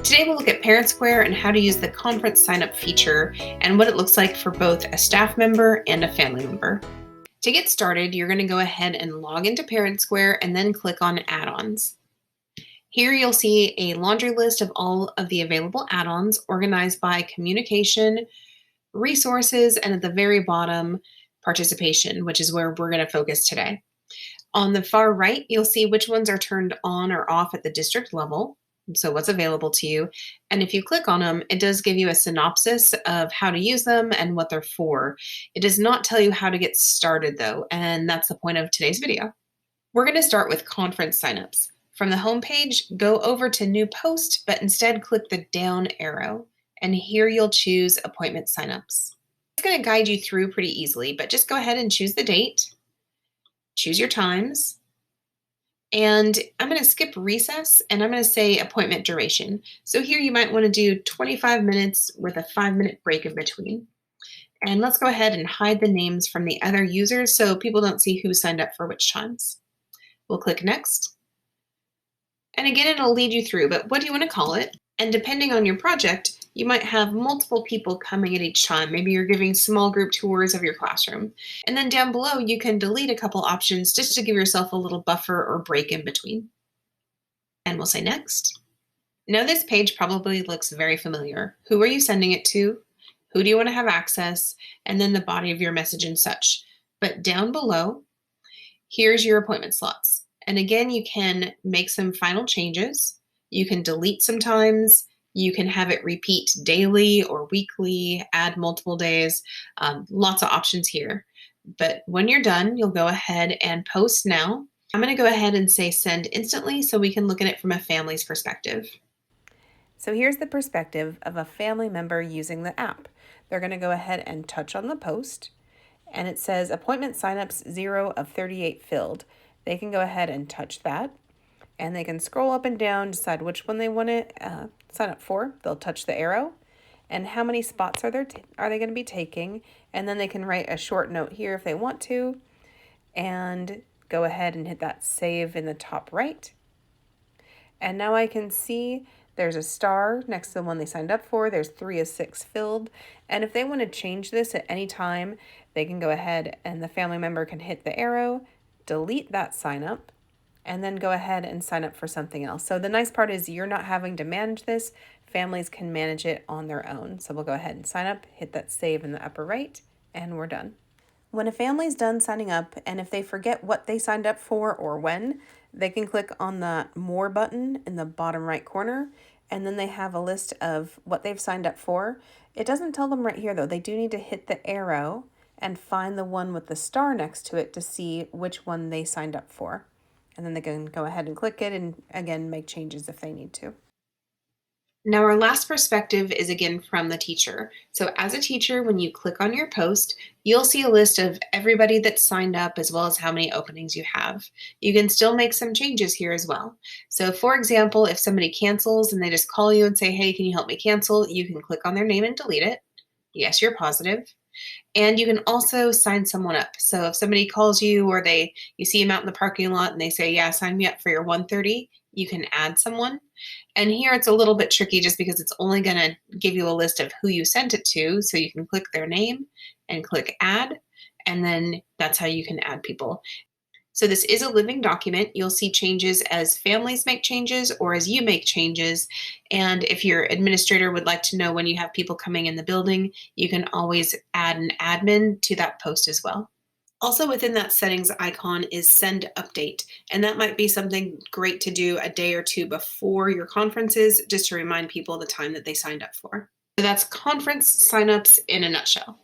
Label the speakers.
Speaker 1: Today we'll look at ParentSquare and how to use the conference sign-up feature and what it looks like for both a staff member and a family member. To get started, you're going to go ahead and log into ParentSquare and then click on Add-ons. Here you'll see a laundry list of all of the available add-ons organized by communication, resources, and at the very bottom, participation, which is where we're going to focus today. On the far right, you'll see which ones are turned on or off at the district level, so what's available to you. And if you click on them, it does give you a synopsis of how to use them and what they're for. It does not tell you how to get started though, and that's the point of today's video. We're going to start with conference signups. From the home page, go over to New Post, but instead click the down arrow, and here you'll choose Appointment Signups. It's going to guide you through pretty easily, but just go ahead and choose the date, choose your times, and I'm going to skip recess, and I'm going to say appointment duration. So here you might want to do 25 minutes with a 5-minute break in between. And let's go ahead and hide the names from the other users so people don't see who signed up for which times. We'll click Next. And again, it'll lead you through, but what do you want to call it? And depending on your project, you might have multiple people coming at each time. Maybe you're giving small group tours of your classroom. And then down below, you can delete a couple options just to give yourself a little buffer or break in between. And we'll say Next. Now this page probably looks very familiar. Who are you sending it to? Who do you want to have access? And then the body of your message and such. But down below, here's your appointment slots. And again, you can make some final changes. You can delete sometimes. You can have it repeat daily or weekly, add multiple days, lots of options here. But when you're done, you'll go ahead and post now. I'm going to go ahead and say send instantly so we can look at it from a family's perspective.
Speaker 2: So here's the perspective of a family member using the app. They're going to go ahead and touch on the post, and it says appointment signups 0 of 38 filled. They can go ahead and touch that, and they can scroll up and down, decide which one they want to sign up for. They'll touch the arrow, and how many spots are they going to be taking, and then they can write a short note here if they want to, and go ahead and hit that save in the top right. And now I can see there's a star next to the one they signed up for. There's 3 of 6 filled. And if they want to change this at any time, they can go ahead and the family member can hit the arrow, delete that sign up, and then go ahead and sign up for something else. So the nice part is you're not having to manage this. Families can manage it on their own. So we'll go ahead and sign up, hit that save in the upper right, and we're done. When a family's done signing up, and if they forget what they signed up for or when, they can click on the More button in the bottom right corner, and then they have a list of what they've signed up for. It doesn't tell them right here, though. They do need to hit the arrow and find the one with the star next to it to see which one they signed up for. And then they can go ahead and click it and, again, make changes if they need to.
Speaker 1: Now our last perspective is again from the teacher. So as a teacher, when you click on your post, you'll see a list of everybody that's signed up as well as how many openings you have. You can still make some changes here as well. So for example, if somebody cancels and they just call you and say, hey, can you help me cancel? You can click on their name and delete it. Yes, you're positive. And you can also sign someone up. So if somebody calls you or you see them out in the parking lot and they say, yeah, sign me up for your 1:30, you can add someone. And here it's a little bit tricky just because it's only going to give you a list of who you sent it to. So you can click their name and click add, and then that's how you can add people. So this is a living document. You'll see changes as families make changes or as you make changes. And if your administrator would like to know when you have people coming in the building, you can always add an admin to that post as well. Also within that settings icon is send update, and that might be something great to do a day or two before your conferences just to remind people the time that they signed up for. So that's conference signups in a nutshell.